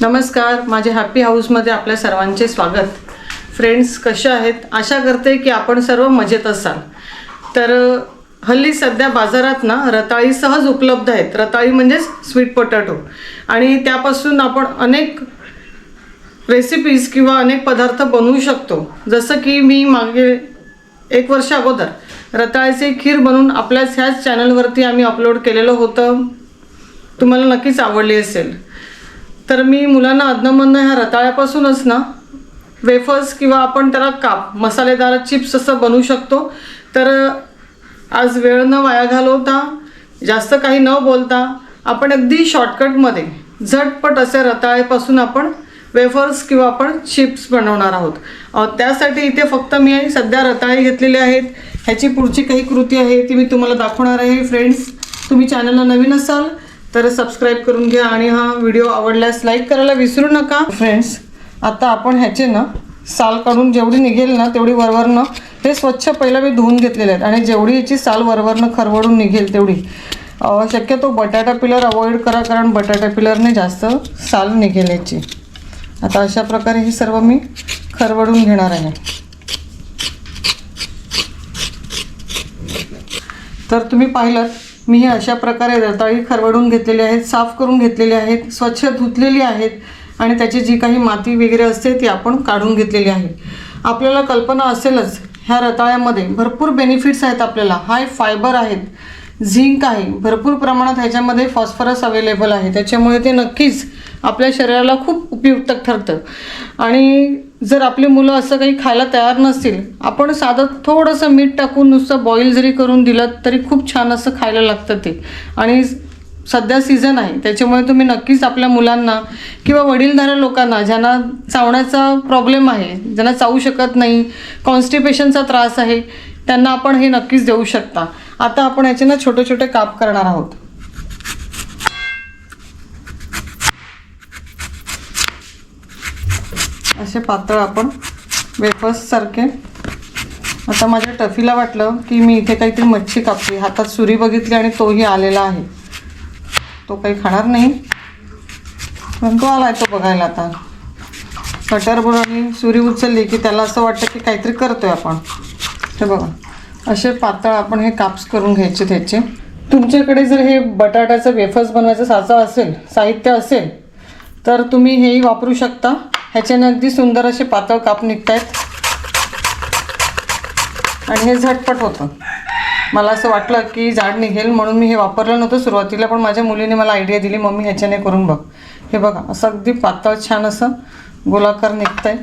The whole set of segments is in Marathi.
नमस्कार, माझे हॅपी हाऊसमध्ये आपल्या सर्वांचे स्वागत. फ्रेंड्स, कशा आहेत? आशा करते की आपण सर्व मजेत असाल. तर हल्ली सध्या बाजारात ना रताळी सहज उपलब्ध आहेत. रताळी म्हणजेच स्वीट पोटॅटो, आणि त्यापासून आपण अनेक रेसिपीज किंवा अनेक पदार्थ बनवू शकतो. जसं की मी मागे 1 वर्ष अगोदर रताळ्याची खीर बनवून आपल्याच ह्याच चॅनलवरती आम्ही अपलोड केलेलं होतं. तुम्हाला नक्कीच आवडली असेल. तर मी मुलांना अधनमधनं ह्या रताळ्यापासूनच ना वेफर्स किंवा आपण त्याला काप मसालेदार चिप्स असं बनवू शकतो. तर आज वेळ न वाया घालवता, जास्त काही न बोलता, आपण अगदी शॉर्टकटमध्ये झटपट असे रताळ्यापासून आपण वेफर्स किंवा आपण चिप्स बनवणार आहोत. त्यासाठी इथे फक्त मी सध्या रताळे घेतलेले आहेत. ह्याची पुढची काही कृती आहे ती मी तुम्हाला दाखवणार आहे. फ्रेंड्स, तुम्ही चॅनलला नवीन असाल तर सबस्क्राईब करून घ्या आणि हा व्हिडिओ आवडल्यास लाईक करायला विसरू नका. फ्रेंड्स, आता आपण ह्याचे ना साल काढून जेवढी निघेल ना तेवढी वरवरनं हे स्वच्छ पहिला मी धुवून घेतलेले आहेत. आणि जेवढी याची साल वरवरनं खरवडून निघेल तेवढी, शक्यतो बटाटा पिलर अवॉइड करा, कारण बटाटा पिलरने जास्त साल निघेल याची. आता अशा प्रकारे हे सर्व मी खरवडून घेणार आहे. तर तुम्ही पाहिलं, मी हे अशा प्रकारे रताळी खरवडून घेतलेली आहेत, साफ करून घेतलेली आहेत, स्वच्छ धुतलेली आहेत, आणि त्याची जी काही माती वगैरे असते ती आपण काढून घेतलेली आहे. आपल्याला कल्पना असेलच, ह्या रताळ्यामध्ये भरपूर बेनिफिट्स आहेत. आपल्याला हाय फायबर आहेत, झिंक आहे, भरपूर प्रमाणात ह्याच्यामध्ये फॉस्फरस अवेलेबल आहे. त्याच्यामुळे ते नक्कीच आपल्या शरीराला खूप उपयुक्त ठरतं. आणि जर आपली मुलं असं काही खायला तयार नसतील, आपण साधं थोडंसं मीठ टाकून नुसतं बॉईल जरी करून दिलं तरी खूप छान असं खायला लागतं ते. आणि सध्या सीझन आहे, त्याच्यामुळे तुम्ही नक्कीच आपल्या मुलांना किंवा वडीलधाऱ्या लोकांना, ज्यांना चावण्याचा प्रॉब्लेम आहे, ज्यांना चावू शकत नाही, कॉन्स्टिपेशनचा त्रास आहे, त्यांना आपण हे नक्कीच देऊ शकता. आता आपण याचे ना छोटे छोटे काप करणार आहोत. असे पातळ आपण वेफर्स सारखे. आता माझ्या टफीला वाटलं की मी इथे काहीतरी मच्छी कापली, हातात सुरी बघितली आणि तोही आलेला आहे. तो काही खाणार नाही, पण तो आलाय तो बघायला. आता कटरबोर्ड आणि सुरी उचलली की त्याला असं वाटतं की काहीतरी करतोय आपण. हे बघा, असे पातळ आपण हे काप्स करून घ्यायचे त्याचे. तुमच्याकडे जर हे बटाट्याचं वेफर्स बनवायचं साहित्य असेल तर तुम्ही हेही वापरू शकता. ह्याच्याने अगदी सुंदर असे पातळ काप निघत आहेत आणि हे झटपट होतं. मला असं वाटलं की जाड निघेल म्हणून मी हे वापरलं नव्हतं सुरुवातीला, पण माझ्या मुलीने मला आयडिया दिली, मम्मी ह्याच्याने करून बघ. हे बघा, असं अगदी पातळ छान असं गोलाकार निघत आहे.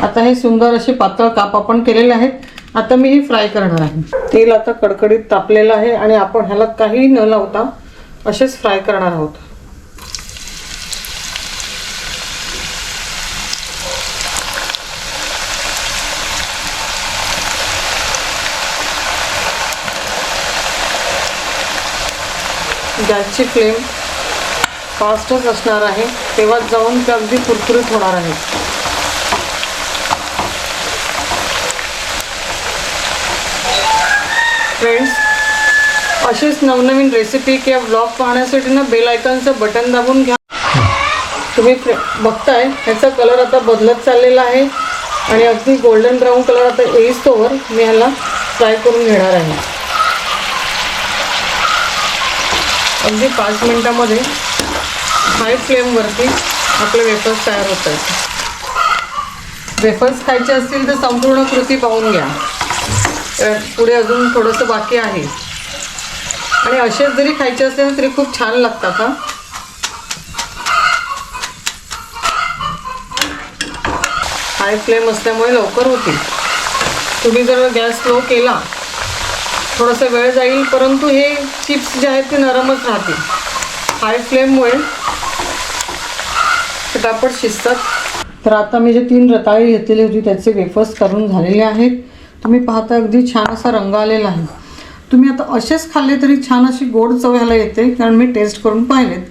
आता हे सुंदर असे पातळ काप आपण केलेले आहेत. आता मी ही फ्राय करणार आहे. तेल आता कडकडीत तापलेलं आहे आणि आपण ह्याला काही न लावता असेच फ्राय करणार आहोत. गॅसची फ्लेम फास्टच असणार आहे, तेव्हाच जाऊन ते अगदी कुरकुरीत होणार आहे. फ्रेंड्स, अशीच नवनवीन रेसिपी किंवा ब्लॉग पाहण्यासाठी ना बेल आयकॉनचं बटन दाबून घ्या. तुम्ही बघताय ह्याचा कलर आता बदलत चाललेला आहे आणि अगदी गोल्डन ब्राऊन कलर आता येईस्तोवर मी ह्याला फ्राय करून घेणार आहे. अगदी 5 मिनिटामध्ये हाय फ्लेमवरती आपले वेफर्स तयार होत आहेत. वेफर्स खायचे असतील तर संपूर्ण कृती पाहून घ्या, पुढे अजून थोडंसं बाकी आहे. आणि असेच जरी खायचे असेल तरी खूप छान लागतात. हा हाय फ्लेम असल्यामुळे लवकर होतील. तुम्ही जर गॅस स्लो केला थोडासा वेळ जाईल, परंतु हे चिप्स जे आहेत ते नरमच राहतील. हाय फ्लेममुळे फटाफट शिजतात. तर आता मी जे 3 रताळी घेतलेली होती त्याचे वेफर्स करून झालेले आहेत. तुम्ही पाहता अगदी छान असा रंग आलेला आहे. तुम्ही आता असेच खाल्ले तरी छान अशी गोड चव ह्याला येते, कारण मी टेस्ट करून पाहिलेत.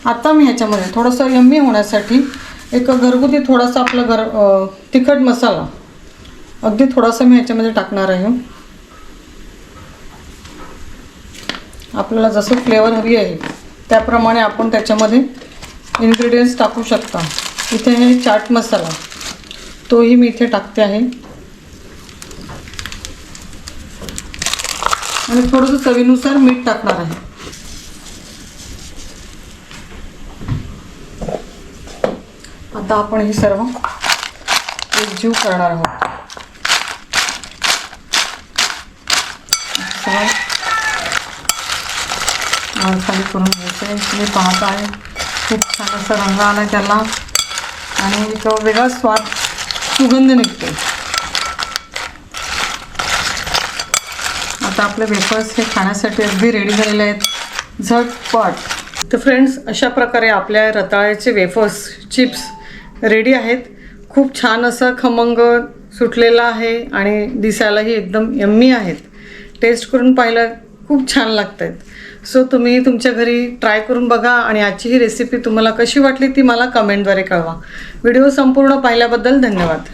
आता मी ह्याच्यामध्ये थोडंसं यम्मी होण्यासाठी एक घरगुती थोडासा आपला तिखट मसाला अगदी थोडासा मी ह्याच्यामध्ये टाकणार आहे. आपल्याला जसं फ्लेवर हवी आहे त्याप्रमाणे आपण त्याच्यामध्ये इन्ग्रेडियंट्स टाकू शकता. इथे हे चाट मसाला, तोही मी इथे टाकते आहे. आणि थोडंसं चवीनुसार मीठ टाकणार आहे. आता आपण हे सर्व एकजीव करणार आहोत. खाली करून घ्यायचं आहे. तुम्ही पाहत आहे खूप छान असा रंग आला त्याला आणि एक वेगळा स्वाद, सुगंध निघतो. आता आपले वेफर्स हे खाण्यासाठी अगदी रेडी झालेले आहेत, झटपट. तर फ्रेंड्स, अशा प्रकारे आपल्या रताळ्याचे वेफर्स चिप्स रेडी आहेत. खूप छान असं खमंग सुटलेलं आहे आणि दिसायलाही एकदम यम्मी आहेत. टेस्ट करून पाहिलं खूप छान लागत आहेत. सो तुम्ही तुमच्या घरी ट्राय करून बघा आणि आजची ही रेसिपी तुम्हाला कशी वाटली ती मला कमेंटद्वारे कळवा. व्हिडिओ संपूर्ण पाहिल्याबद्दल धन्यवाद.